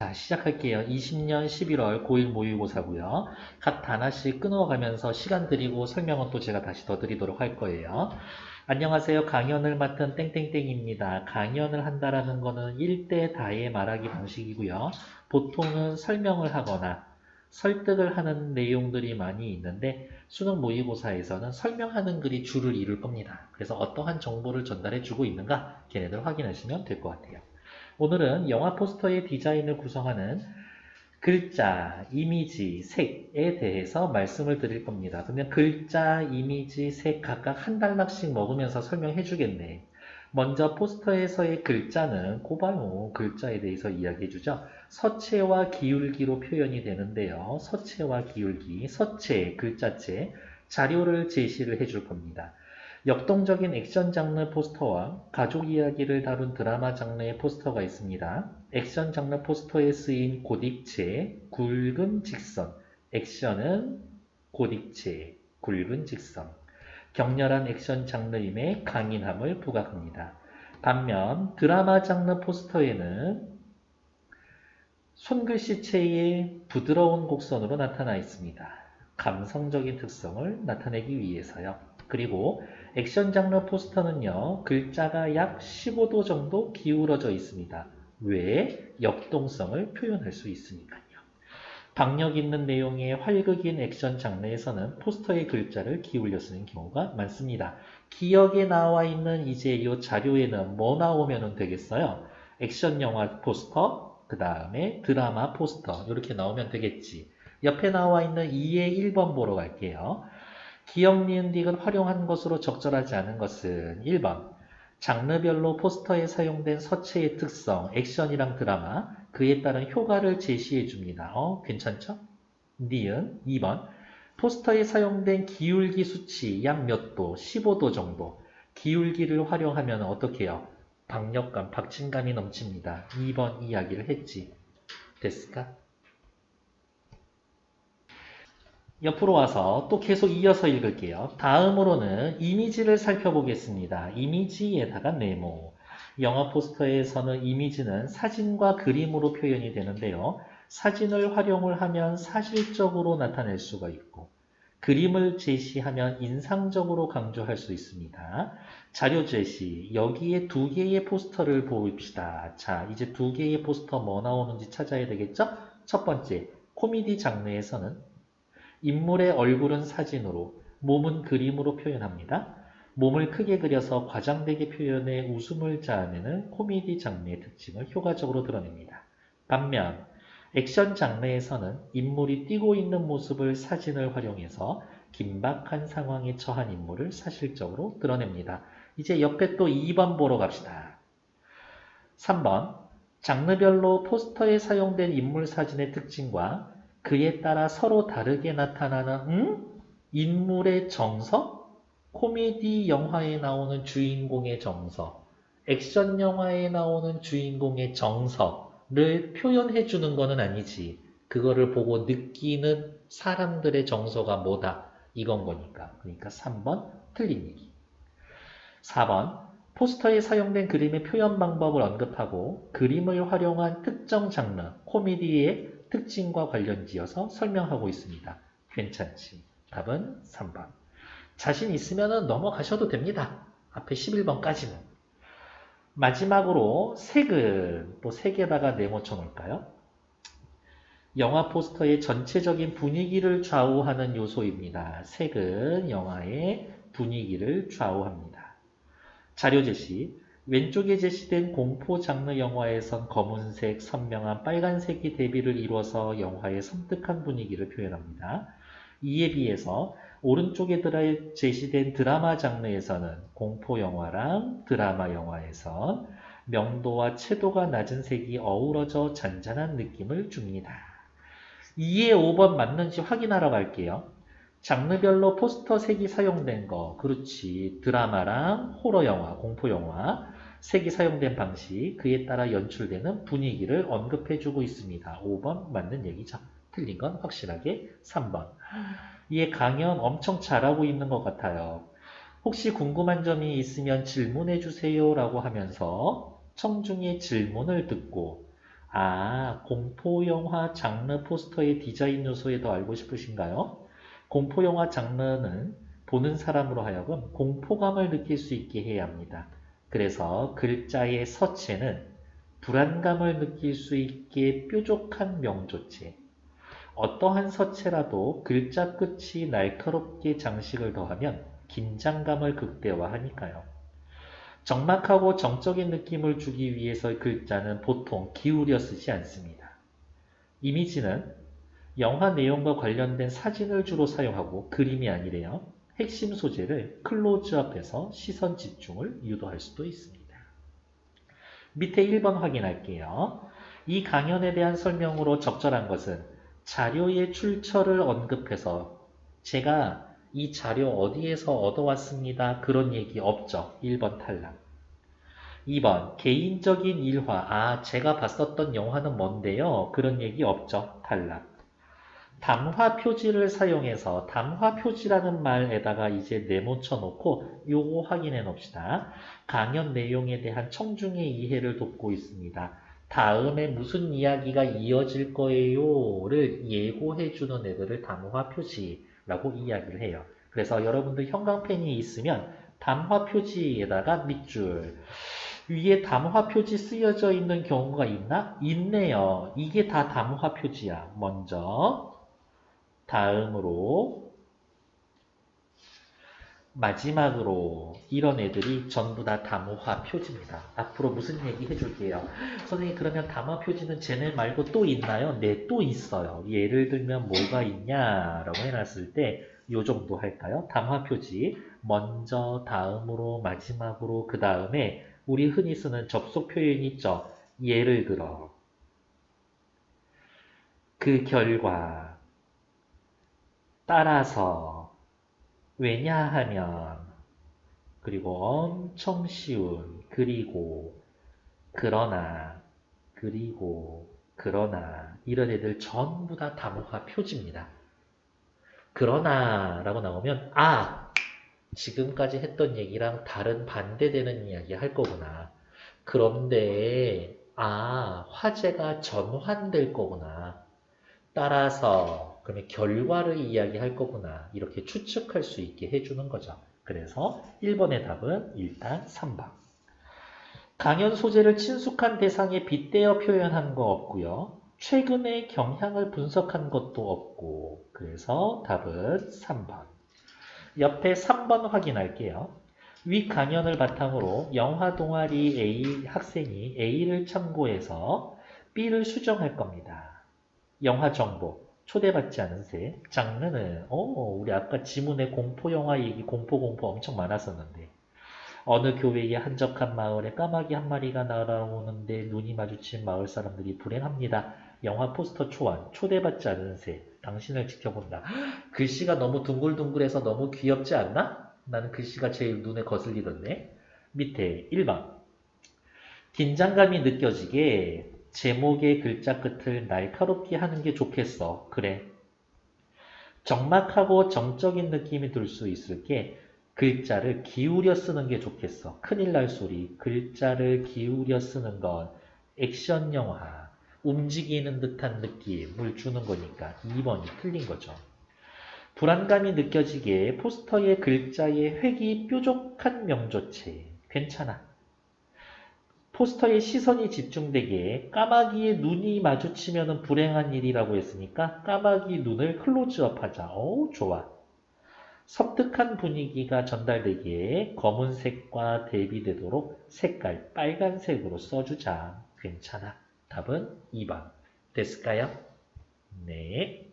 자, 시작할게요. 20년 11월 고1 모의고사고요. 각 하나씩 끊어가면서 시간 드리고 설명은 또 제가 다시 더 드리도록 할 거예요. 안녕하세요. 강연을 맡은 땡땡땡입니다. 강연을 한다라는 거는 1대 다의 말하기 방식이고요. 보통은 설명을 하거나 설득을 하는 내용들이 많이 있는데 수능 모의고사에서는 설명하는 글이 주를 이룰 겁니다. 그래서 어떠한 정보를 전달해 주고 있는가 걔네들 확인하시면 될 것 같아요. 오늘은 영화 포스터의 디자인을 구성하는 글자, 이미지, 색에 대해서 말씀을 드릴 겁니다. 그러면 글자, 이미지, 색 각각 한 단락씩 먹으면서 설명해 주겠네. 먼저 포스터에서의 글자는 고바로 글자에 대해서 이야기해 주죠. 서체와 기울기로 표현이 되는데요. 서체와 기울기, 서체, 글자체, 자료를 제시를 해 줄 겁니다. 역동적인 액션 장르 포스터와 가족 이야기를 다룬 드라마 장르의 포스터가 있습니다. 액션 장르 포스터에 쓰인 곧익체, 굵은 직선. 액션은 곧익체, 굵은 직선. 격렬한 액션 장르임에 강인함을 부각합니다. 반면 드라마 장르 포스터에는 손글씨체의 부드러운 곡선으로 나타나 있습니다. 감성적인 특성을 나타내기 위해서요. 그리고 액션 장르 포스터는요, 글자가 약 15도 정도 기울어져 있습니다. 왜? 역동성을 표현할 수 있으니까요. 박력 있는 내용의 활극인 액션 장르에서는 포스터의 글자를 기울여 쓰는 경우가 많습니다. 기억에 나와 있는 이제 이 자료에는 뭐 나오면 되겠어요? 액션 영화 포스터, 그 다음에 드라마 포스터 이렇게 나오면 되겠지. 옆에 나와 있는 2의 1번 보러 갈게요. 기억, 니은, 디귿 활용한 것으로 적절하지 않은 것은 1번 장르별로 포스터에 사용된 서체의 특성, 액션이랑 드라마, 그에 따른 효과를 제시해 줍니다. 괜찮죠? 니은 2번 포스터에 사용된 기울기 수치 약 몇 도, 15도 정도. 기울기를 활용하면 어떻게 해요? 박력감, 박진감이 넘칩니다. 2번 이야기를 했지. 됐을까? 옆으로 와서 또 계속 이어서 읽을게요. 다음으로는 이미지를 살펴보겠습니다. 이미지에다가 네모. 영화 포스터에서는 이미지는 사진과 그림으로 표현이 되는데요. 사진을 활용을 하면 사실적으로 나타낼 수가 있고 그림을 제시하면 인상적으로 강조할 수 있습니다. 자료 제시. 여기에 두 개의 포스터를 봅시다. 자, 이제 두 개의 포스터 뭐 나오는지 찾아야 되겠죠? 첫 번째, 코미디 장르에서는 인물의 얼굴은 사진으로, 몸은 그림으로 표현합니다. 몸을 크게 그려서 과장되게 표현해 웃음을 자아내는 코미디 장르의 특징을 효과적으로 드러냅니다. 반면 액션 장르에서는 인물이 뛰고 있는 모습을 사진을 활용해서 긴박한 상황에 처한 인물을 사실적으로 드러냅니다. 이제 옆에 또 2번 보러 갑시다. 3번 장르별로 포스터에 사용된 인물 사진의 특징과 그에 따라 서로 다르게 나타나는 인물의 정서? 코미디 영화에 나오는 주인공의 정서, 액션 영화에 나오는 주인공의 정서를 표현해 주는 것은 아니지. 그거를 보고 느끼는 사람들의 정서가 뭐다. 이건 거니까. 그러니까 3번 틀린 얘기. 4번 포스터에 사용된 그림의 표현 방법을 언급하고 그림을 활용한 특정 장르, 코미디의 특징과 관련지어서 설명하고 있습니다. 괜찮지? 답은 3번. 자신 있으면 넘어가셔도 됩니다. 앞에 11번까지는. 마지막으로 색은 또 색에다가 네모쳐 놓을까요? 영화 포스터의 전체적인 분위기를 좌우하는 요소입니다. 색은 영화의 분위기를 좌우합니다. 자료 제시. 왼쪽에 제시된 공포 장르 영화에선 검은색, 선명한 빨간색이 대비를 이루어서 영화의 섬뜩한 분위기를 표현합니다. 이에 비해서 오른쪽에 제시된 드라마 장르에서는 공포 영화랑 드라마 영화에선 명도와 채도가 낮은 색이 어우러져 잔잔한 느낌을 줍니다. 2에 5번 맞는지 확인하러 갈게요. 장르별로 포스터 색이 사용된 거, 그렇지. 드라마랑 호러 영화, 공포 영화, 색이 사용된 방식, 그에 따라 연출되는 분위기를 언급해주고 있습니다. 5번 맞는 얘기죠. 틀린 건 확실하게 3번. 얘 강연 엄청 잘하고 있는 것 같아요. 혹시 궁금한 점이 있으면 질문해 주세요 라고 하면서 청중의 질문을 듣고 공포영화 장르 포스터의 디자인 요소에 더 알고 싶으신가요? 공포영화 장르는 보는 사람으로 하여금 공포감을 느낄 수 있게 해야 합니다. 그래서 글자의 서체는 불안감을 느낄 수 있게 뾰족한 명조체. 어떠한 서체라도 글자 끝이 날카롭게 장식을 더하면 긴장감을 극대화하니까요. 적막하고 정적인 느낌을 주기 위해서 글자는 보통 기울여 쓰지 않습니다. 이미지는 영화 내용과 관련된 사진을 주로 사용하고 그림이 아니래요. 핵심 소재를 클로즈업해서 시선 집중을 유도할 수도 있습니다. 밑에 1번 확인할게요. 이 강연에 대한 설명으로 적절한 것은 자료의 출처를 언급해서 제가 이 자료 어디에서 얻어왔습니다. 그런 얘기 없죠. 1번 탈락. 2번 개인적인 일화. 제가 봤었던 영화는 뭔데요? 그런 얘기 없죠. 탈락. 담화 표지를 사용해서 담화 표지라는 말에다가 이제 네모쳐 놓고 요거 확인해 놓읍시다. 강연 내용에 대한 청중의 이해를 돕고 있습니다. 다음에 무슨 이야기가 이어질 거예요를 예고해 주는 애들을 담화 표지라고 이야기를 해요. 그래서 여러분들 형광펜이 있으면 담화 표지에다가 밑줄 위에 담화 표지 쓰여져 있는 경우가 있나? 있네요. 이게 다 담화 표지야. 먼저 다음으로 마지막으로 이런 애들이 전부 다 담화 표지입니다. 앞으로 무슨 얘기 해줄게요. 선생님 그러면 담화 표지는 쟤네 말고 또 있나요? 네, 또 있어요. 예를 들면 뭐가 있냐라고 해놨을 때 요 정도 할까요? 담화 표지 먼저, 다음으로, 마지막으로, 그 다음에 우리 흔히 쓰는 접속 표현 있죠? 예를 들어 그 결과 따라서 왜냐하면 그리고 엄청 쉬운 그리고 그러나 그리고 그러나 이런 애들 전부 다 담화 표지입니다. 그러나 라고 나오면 지금까지 했던 얘기랑 다른 반대되는 이야기 할 거구나. 그런데 화제가 전환될 거구나. 따라서 그러면 결과를 이야기할 거구나. 이렇게 추측할 수 있게 해주는 거죠. 그래서 1번의 답은 일단 3번. 강연 소재를 친숙한 대상에 빗대어 표현한 거 없고요. 최근의 경향을 분석한 것도 없고 그래서 답은 3번. 옆에 3번 확인할게요. 위 강연을 바탕으로 영화 동아리 A 학생이 A를 참고해서 B를 수정할 겁니다. 영화 정보, 초대받지 않은 새, 장르는 우리 아까 지문에 공포영화 얘기 공포 엄청 많았었는데 어느 교회의 한적한 마을에 까마귀 한 마리가 날아오는데 눈이 마주친 마을 사람들이 불행합니다. 영화 포스터 초안, 초대받지 않은 새, 당신을 지켜본다. 글씨가 너무 둥글둥글해서 너무 귀엽지 않나? 나는 글씨가 제일 눈에 거슬리던데. 밑에 1번 긴장감이 느껴지게 제목의 글자 끝을 날카롭게 하는 게 좋겠어. 그래. 적막하고 정적인 느낌이 들 수 있을 게 글자를 기울여 쓰는 게 좋겠어. 큰일 날 소리. 글자를 기울여 쓰는 건 액션 영화, 움직이는 듯한 느낌을 주는 거니까 2번이 틀린 거죠. 불안감이 느껴지게 포스터의 글자의 획이 뾰족한 명조체. 괜찮아. 포스터에 시선이 집중되게 까마귀의 눈이 마주치면 불행한 일이라고 했으니까 까마귀 눈을 클로즈업 하자. 좋아. 섬뜩한 분위기가 전달되기에 검은색과 대비되도록 색깔 빨간색으로 써주자. 괜찮아. 답은 2번. 됐을까요? 네.